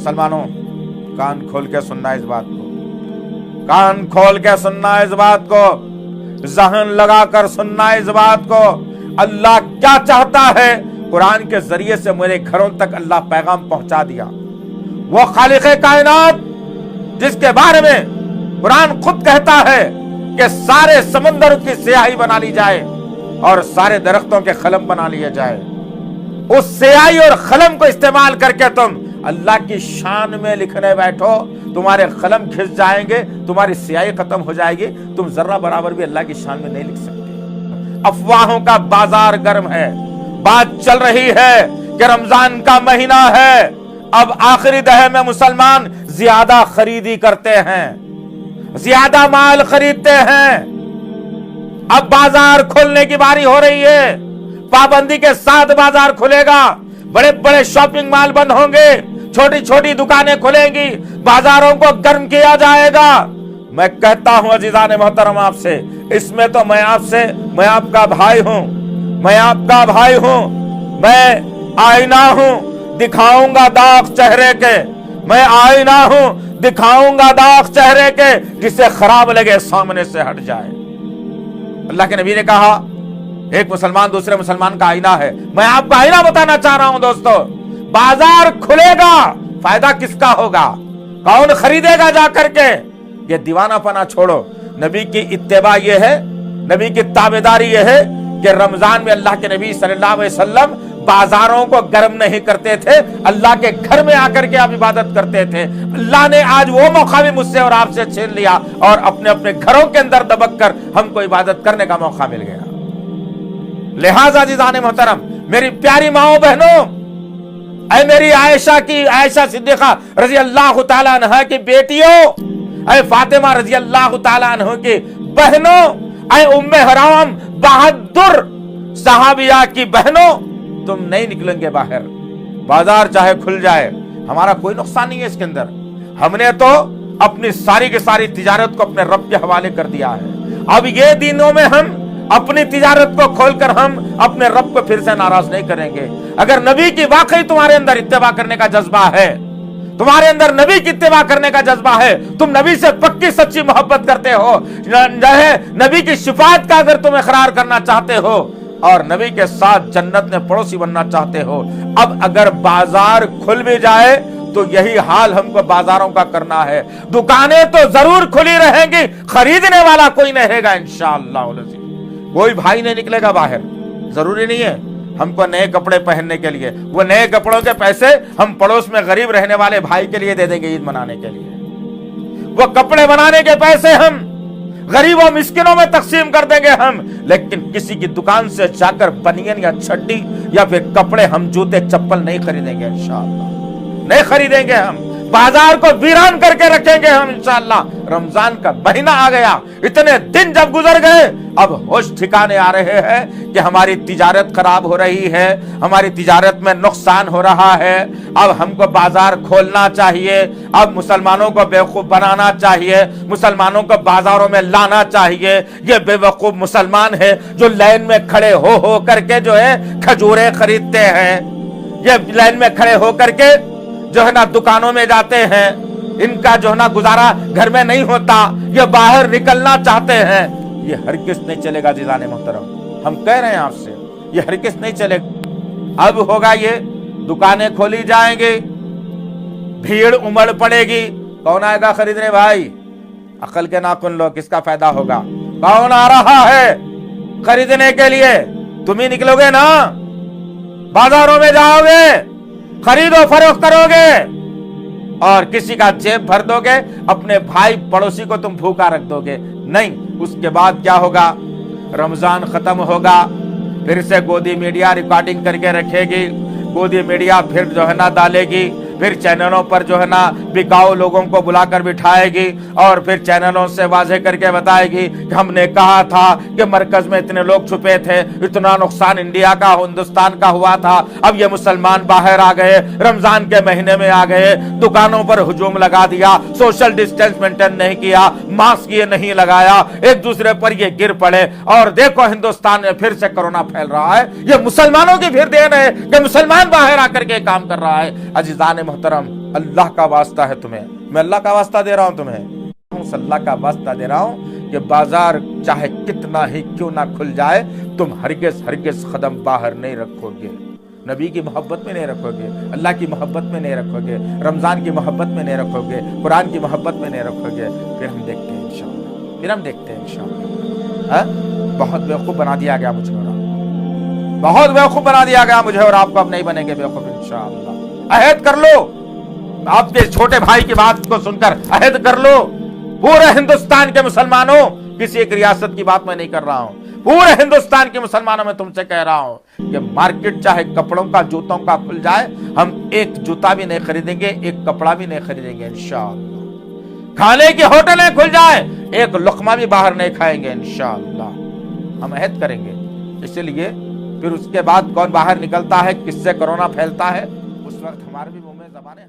मुसलमानों, कान खोल के सुनना इस बात को, कान खोल के सुनना इस बात को, जहन लगाकर सुनना इस बात को। अल्लाह क्या चाहता है, कुरान के जरिए से मेरे घरों तक अल्लाह पैगाम पहुंचा दिया। वो खालिक़े कायनात जिसके बारे में कुरान खुद कहता है कि सारे समंदरों की स्याही बना ली जाए और सारे दरख्तों के कलम बना लिए जाए, उस स्याही और कलम को इस्तेमाल करके तुम अल्लाह की शान में लिखने बैठो, तुम्हारे कलम घिस जाएंगे, तुम्हारी स्याही खत्म हो जाएगी, तुम जर्रा बराबर भी अल्लाह की शान में नहीं लिख सकते। अफवाहों का बाजार गर्म है। बात चल रही है कि रमजान का महीना है, अब आखिरी दहे में मुसलमान ज्यादा खरीदी करते हैं, ज्यादा माल खरीदते हैं। अब बाजार खोलने की बारी हो रही है, पाबंदी के साथ बाजार खुलेगा, बड़े बड़े शॉपिंग मॉल बंद होंगे, छोटी छोटी दुकानें खुलेंगी, बाजारों को गर्म किया जाएगा। मैं कहता हूं अजीजान मोहतरम आपसे, इसमें तो मैं आपका भाई हूं, मैं आपका भाई हूं, मैं आईना हूं, दिखाऊंगा दाग चेहरे के, मैं आईना हूं, दिखाऊंगा दाग चेहरे के, जिसे खराब लगे सामने से हट जाए। अल्लाह के नबी ने कहा एक मुसलमान दूसरे मुसलमान का आईना है। मैं आपको आईना बताना चाह रहा हूं दोस्तों, बाजार खुलेगा, फायदा किसका होगा, कौन खरीदेगा जाकर के। ये दीवानापना छोड़ो, नबी की इत्तेबा ये है, नबी की ताबेदारी ये है कि रमजान में अल्लाह के नबी सल्लल्लाहु अलैहि वसल्लम बाजारों को गर्म नहीं करते थे, अल्लाह के घर में आकर के आप इबादत करते थे। अल्लाह ने आज वो मौका भी मुझसे और आपसे छीन लिया और अपने अपने घरों के अंदर दबक कर हमको इबादत करने का मौका मिल गया। लिहाजा अज़ीज़ान मोहतरम, मेरी प्यारी माओ बहनों, ऐ मेरी आयशा सिद्दीक़ा रज़ी अल्लाह तआला अन्हा की बेटियों, ऐ फातिमा रज़ी अल्लाह तआला अन्हा की बहनों, ऐ उम्मे हराम बहादुर सहाबिया की बहनों, तुम नहीं निकलेंगे बाहर, बाजार चाहे खुल जाए, हमारा कोई नुकसान नहीं है इसके अंदर। हमने तो अपनी सारी की सारी तिजारत को अपने रब के हवाले कर दिया है। अब ये दिनों में हम अपनी तिजारत को खोलकर हम अपने रब को फिर से नाराज नहीं करेंगे। अगर नबी की वाकई तुम्हारे अंदर इत्तेबा करने का जज्बा है, तुम्हारे अंदर नबी की इत्तेबा करने का जज्बा है, तुम नबी से पक्की सच्ची मोहब्बत करते हो, नबी की शिफात का अगर तुम इकरार करना चाहते हो और नबी के साथ जन्नत में पड़ोसी बनना चाहते हो, अब अगर बाजार खुल भी जाए तो यही हाल हमको बाजारों का करना है। दुकानें तो जरूर खुली रहेंगी, खरीदने वाला कोई नहीं रहेगा इंशाअल्लाह। कोई भाई नहीं निकलेगा बाहर, जरूरी नहीं है हमको नए कपड़े पहनने के लिए, वो नए कपड़ों के पैसे हम पड़ोस में गरीब रहने वाले भाई के लिए दे देंगे ईद मनाने के लिए, वो कपड़े बनाने के पैसे हम गरीबों मिस्किनों में तकसीम कर देंगे हम, लेकिन किसी की दुकान से जाकर बनियन या चड्डी या फिर कपड़े, हम जूते चप्पल नहीं खरीदेंगे इंशाअल्लाह, नहीं खरीदेंगे हम, बाजार को वीरान करके रखेंगे हम इंशाअल्लाह। रमजान का महीना आ गया, इतने दिन जब गुजर गए, अब होश ठिकाने आ रहे हैं कि हमारी तिजारत खराब हो रही है, हमारी तिजारत में नुकसान हो रहा है। अब हमको बाजार खोलना चाहिए, अब मुसलमानों को बेवकूफ बनाना चाहिए, मुसलमानों को बाजारों में लाना चाहिए। ये बेवकूफ मुसलमान है जो लाइन में खड़े हो करके जो है खजूरें खरीदते हैं, ये लाइन में खड़े हो करके जो है ना दुकानों में जाते हैं, इनका जो है ना गुजारा घर में नहीं होता, ये बाहर निकलना चाहते हैं। ये हरगिज़ नहीं चलेगा अज़ीज़ान मोहतरम, हम कह रहे हैं आपसे, ये हरगिज़ नहीं चलेगा। अब होगा ये, दुकानें खोली जाएंगी, भीड़ उमड़ पड़ेगी, कौन आएगा खरीदने भाई? अकल के नाखून लो, किसका फायदा होगा? कौन आ रहा है खरीदने के लिए? तुम ही निकलोगे ना, बाजारों में जाओगे, खरीदो फरोख्त करोगे और किसी का जेब भर दोगे, अपने भाई पड़ोसी को तुम भूखा रख दोगे? नहीं। उसके बाद क्या होगा? रमजान खत्म होगा, फिर से गोदी मीडिया रिकॉर्डिंग करके रखेगी, गोदी मीडिया फिर जो है ना डालेगी, फिर चैनलों पर जो है ना बिकाऊ लोगों को बुलाकर बिठाएगी और फिर चैनलों से वाजे करके बताएगी कि हमने कहा था कि मरकज में इतने लोग छुपे थे, इतना नुकसान इंडिया का हिंदुस्तान का हुआ था, अब ये मुसलमान बाहर आ गए, रमजान के महीने में आ गए, दुकानों पर हुजूम लगा दिया, सोशल डिस्टेंस मेंटेन नहीं किया, मास्क ये नहीं लगाया, एक दूसरे पर ये गिर पड़े और देखो हिंदुस्तान में फिर से कोरोना फैल रहा है। ये मुसलमानों की फिर देन है कि मुसलमान बाहर आकर के काम कर रहा है। अजीजान मोहतरम, اللہ کا واسطہ ہے تمہیں، میں اللہ کا واسطہ دے رہا ہوں تمہیں، اللہ کا واسطہ دے رہا ہوں کہ بازار چاہے کتنا ہی کیوں نہ کھل جائے، تم ہرگز قدم باہر نہیں رکھو گے، نبی کی محبت میں نہیں رکھو گے، اللہ کی محبت میں نہیں رکھو گے، رمضان کی محبت میں نہیں رکھو گے، قرآن کی محبت میں نہیں رکھو گے، پھر ہم دیکھتے ہیں انشاءاللہ، بہت بیوقوف بنا دیا گیا مجھے اور آپ، بہت بیوقوف بنا دیا گیا مجھے اور آپ کو، اب نہیں بنیں گے بیوقوف انشاءاللہ۔ عہد کر لو، آپ کے چھوٹے بھائی کی بات کو سن کر عہد کر لو، پورے ہندوستان کے مسلمانوں، کسی ایک ریاست کی بات میں نہیں کر رہا ہوں، پورے ہندوستان کے مسلمانوں میں تم سے کہہ رہا ہوں کہ مارکیٹ چاہے کپڑوں کا جوتوں کا کھل جائے، ہم ایک جوتا بھی نہیں خریدیں گے، ایک کپڑا بھی نہیں خریدیں گے انشاءاللہ، کھانے کی ہوٹلیں کھل جائیں، ایک لقمہ بھی باہر نہیں کھائیں گے انشاءاللہ، ہم عہد کریں گے۔ اسی لیے پھر اس کے بعد کون باہر نکلتا ہے، کس سے کرونا پھیلتا ہے، اس وقت ہمارے بھی منہ میں زبانیں